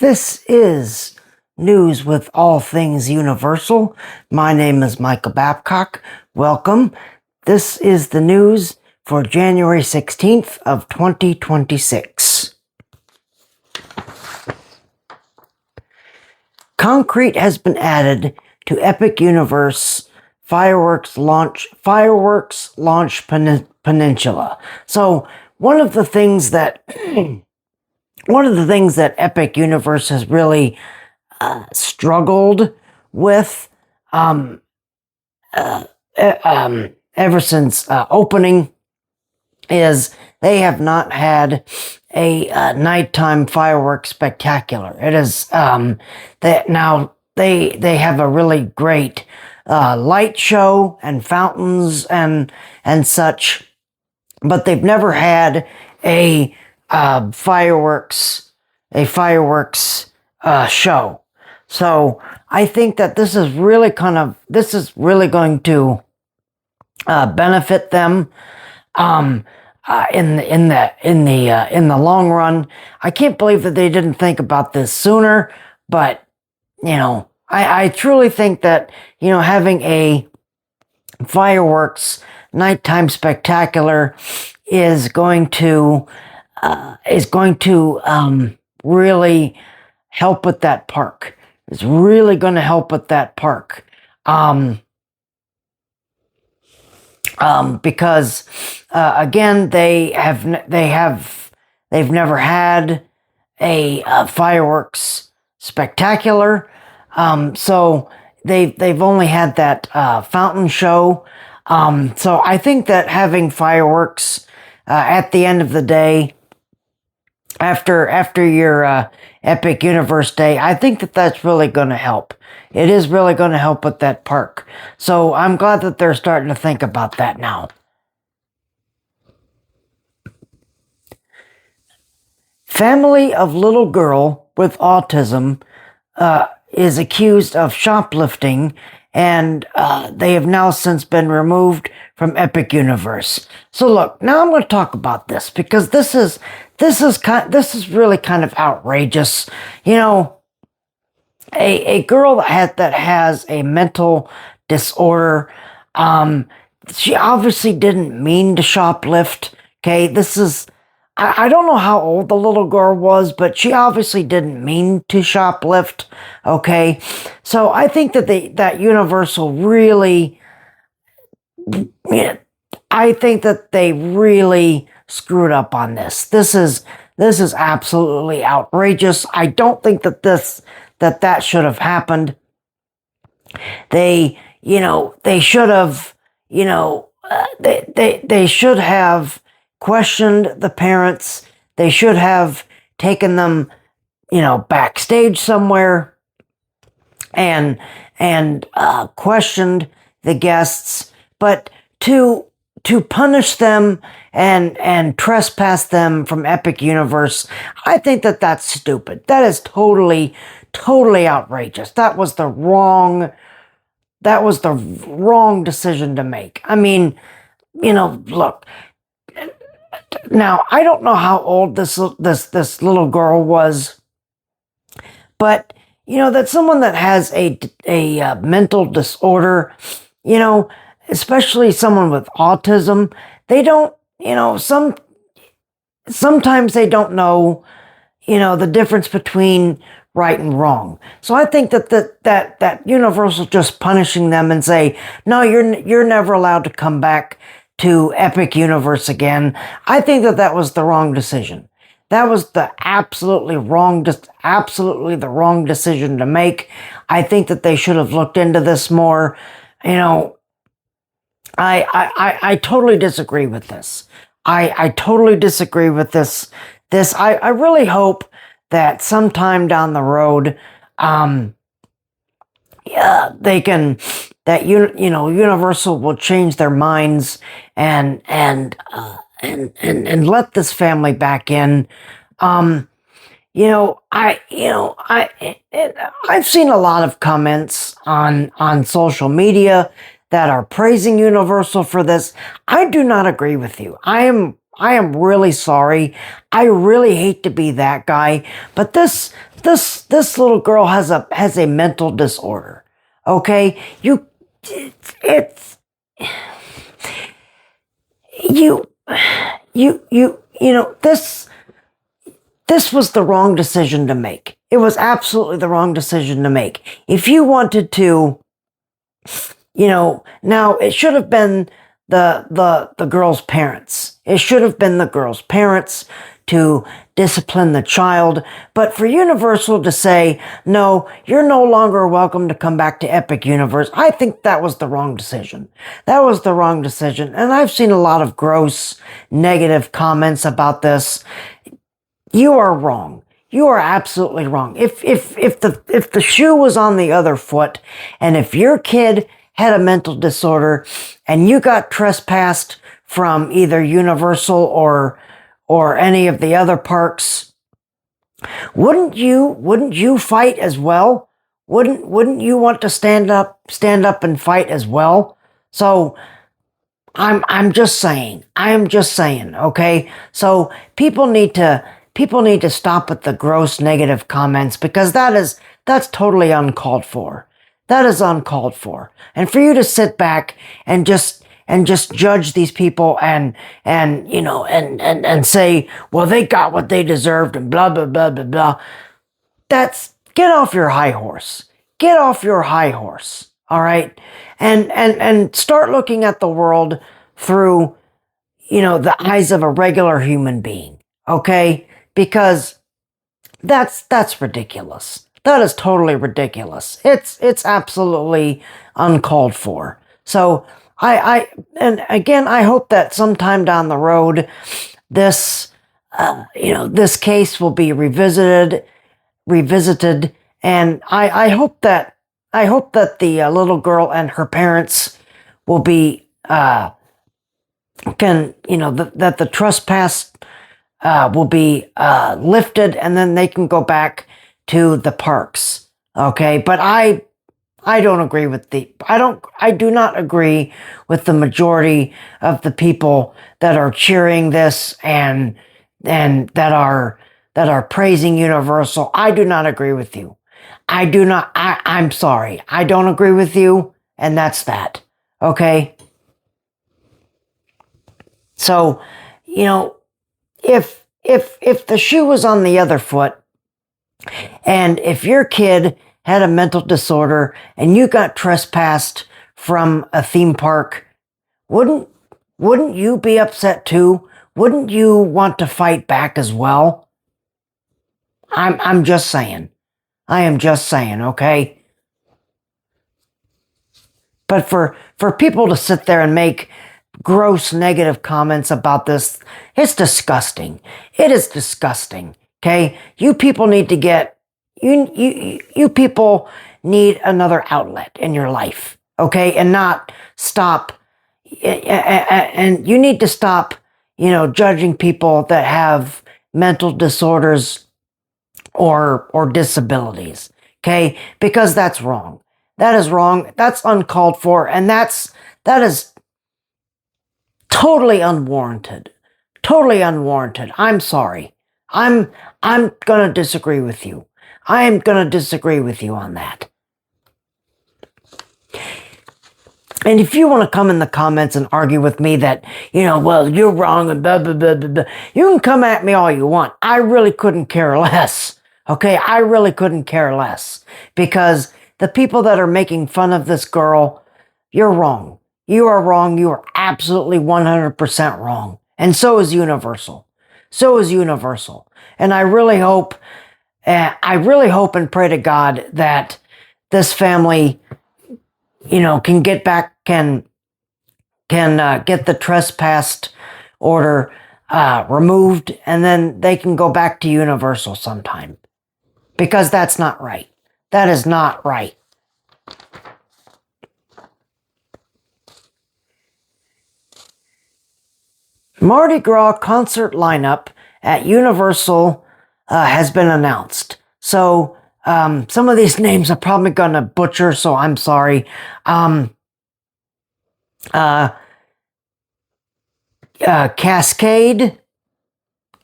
This is News with All Things Universal. My name is Michael Babcock. Welcome. This is the news for January 16th of 2026. Concrete has been added to Epic Universe fireworks launch peninsula. So one of the things that Epic Universe has really struggled with ever since opening is they have not had a nighttime fireworks spectacular. It is that now they have a really great light show and fountains and such, but they've never had a fireworks show. So I think that this is really going to benefit them in the long run. I can't believe that they didn't think about this sooner, but I truly think that having a fireworks nighttime spectacular is going to really help with that park. It's really going to help with that park. Because again, they've never had a fireworks spectacular. So they've only had that fountain show. So I think that having fireworks at the end of the day, after your Epic Universe Day, I think that that's really going to help. It is really going to help with that park. So I'm glad that they're starting to think about that now. Family of little girl with autism is accused of shoplifting, and they have now since been removed from Epic Universe. So look, now I'm going to talk about this because this is really kind of outrageous. A girl that has a mental disorder, she obviously didn't mean to shoplift. Okay, I don't know how old the little girl was, but she obviously didn't mean to shoplift. Okay, so I think that Universal really, I think that they really screwed up on this. This is absolutely outrageous. I don't think that that should have happened. They should have, they should have questioned the parents. They should have taken them, backstage somewhere and questioned the guests. But to punish them and trespass them from Epic Universe, I think that that's stupid. That is totally outrageous. That was the wrong decision to make. I mean, look, now I don't know how old this little girl was, but that someone that has a mental disorder, especially someone with autism, they don't, sometimes they don't know, the difference between right and wrong. So I think that Universal just punishing them and say, no, you're never allowed to come back to Epic Universe again. I think that was the wrong decision. That was the absolutely the wrong decision to make. I think that they should have looked into this more. I totally disagree with this. I totally disagree with this. I really hope that sometime down the road, Universal will change their minds and let this family back in. I've seen a lot of comments on social media that are praising Universal for this. I do not agree with you. I am am really sorry. I really hate to be that guy, but this little girl has a mental disorder. Okay? It's you you know, this was the wrong decision to make. It was absolutely the wrong decision to make. If you wanted to, now it should have been the girl's parents. It should have been the girl's parents to discipline the child. But for Universal to say, no, you're no longer welcome to come back to Epic Universe, I think that was the wrong decision. That was the wrong decision. And I've seen a lot of gross, negative comments about this. You are wrong. You are absolutely wrong. If the shoe was on the other foot, and if your kid had a mental disorder and you got trespassed from either Universal or any of the other parks, wouldn't you fight as well? Wouldn't you want to stand up and fight as well? So I'm just saying, okay? So people need to stop with the gross negative comments, because that's totally uncalled for. That is uncalled for. And for you to sit back and just judge these people and say, well, they got what they deserved and blah blah blah blah blah. Get off your high horse. Get off your high horse. All right? And start looking at the world through, the eyes of a regular human being. Okay? Because that's ridiculous. That is totally ridiculous. It's absolutely uncalled for. So and again, I hope that sometime down the road, this case will be revisited, and I hope that the little girl and her parents will be that the trespass will be lifted, and then they can go back to the parks. Okay, but I don't agree with I do not agree with the majority of the people that are cheering this and that are praising Universal. I do not agree with you. I'm sorry. I don't agree with you, and that's that. Okay? So, if the shoe was on the other foot, and if your kid had a mental disorder and you got trespassed from a theme park, wouldn't you be upset too? Wouldn't you want to fight back as well? I'm just saying. I am just saying, okay? But for people to sit there and make gross negative comments about this, it's disgusting. It is disgusting. Okay? You people need to get you people need another outlet in your life. Okay? And not stop and you need to stop, judging people that have mental disorders or disabilities. Okay? Because that's wrong. That is wrong. That's uncalled for, and that is totally unwarranted. Totally unwarranted. I'm sorry. I'm going to disagree with you. I am going to disagree with you on that. And if you want to come in the comments and argue with me that, well, you're wrong and blah, blah, blah, blah, blah, you can come at me all you want. I really couldn't care less. Okay? I really couldn't care less. Because the people that are making fun of this girl, you're wrong. You are wrong. You are absolutely 100% wrong. And so is Universal. So is Universal. And I really hope and pray to God that this family, can get back, can get the trespass order removed, and then they can go back to Universal sometime. Because that's not right. That is not right. Mardi Gras concert lineup at Universal has been announced. So some of these names I'm probably going to butcher, so I'm Cascade,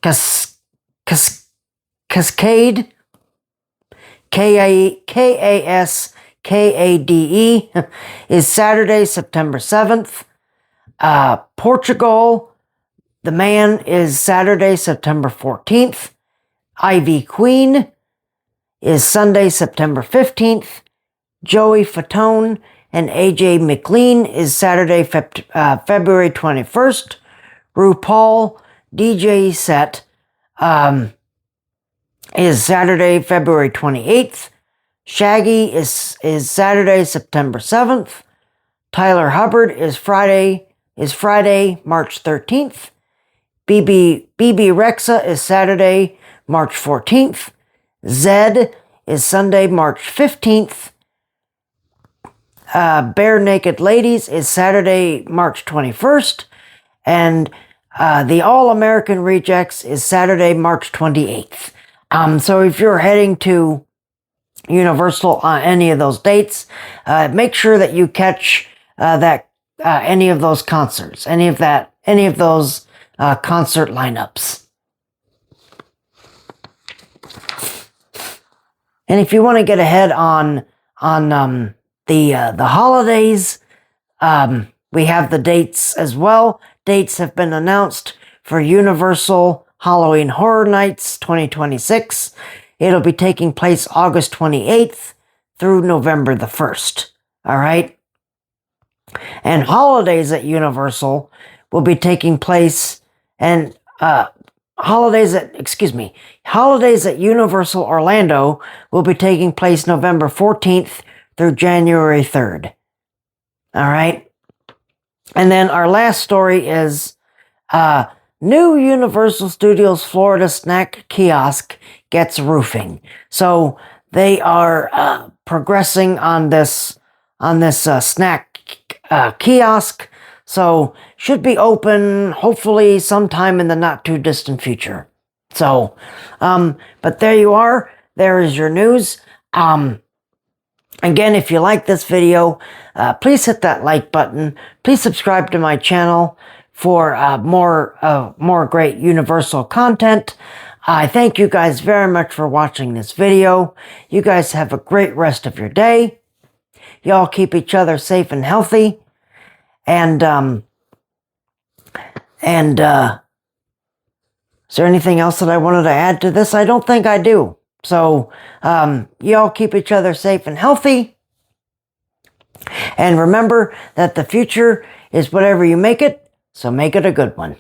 Cascade, Kaskade is Saturday, September 7th. Portugal, the Man is Saturday, September 14th. Ivy Queen is Sunday, September 15th. Joey Fatone and AJ McLean is Saturday, February 21st. RuPaul DJ set is Saturday, February 28th. Shaggy is Saturday, September 7th. Tyler Hubbard is Friday, March 13th. BB Rexa is Saturday, March 14th. Zed is Sunday, March 15th. Bare Naked Ladies is Saturday, March 21st. And the All American Rejects is Saturday, March 28th. So if you're heading to Universal on any of those dates, make sure that you catch any of those concerts, any of those concert lineups. And if you want to get ahead on the holidays, we have the dates as well. Dates have been announced for Universal Halloween Horror Nights 2026. It'll be taking place August 28th through November the 1st. All right. And holidays at Universal will be taking place, and holidays at Universal Orlando will be taking place November 14th through January 3rd. All right. And then our last story is new Universal Studios Florida snack kiosk gets roofing. So they are progressing on this snack kiosk. So should be open hopefully sometime in the not too distant future. So, but there you are. There is your news. Again, if you like this video, please hit that like button. Please subscribe to my channel for more great Universal content. I thank you guys very much for watching this video. You guys have a great rest of your day. Y'all keep each other safe and healthy. And is there anything else that I wanted to add to this? I don't think I do. So, y'all keep each other safe and healthy. And remember that the future is whatever you make it, so make it a good one.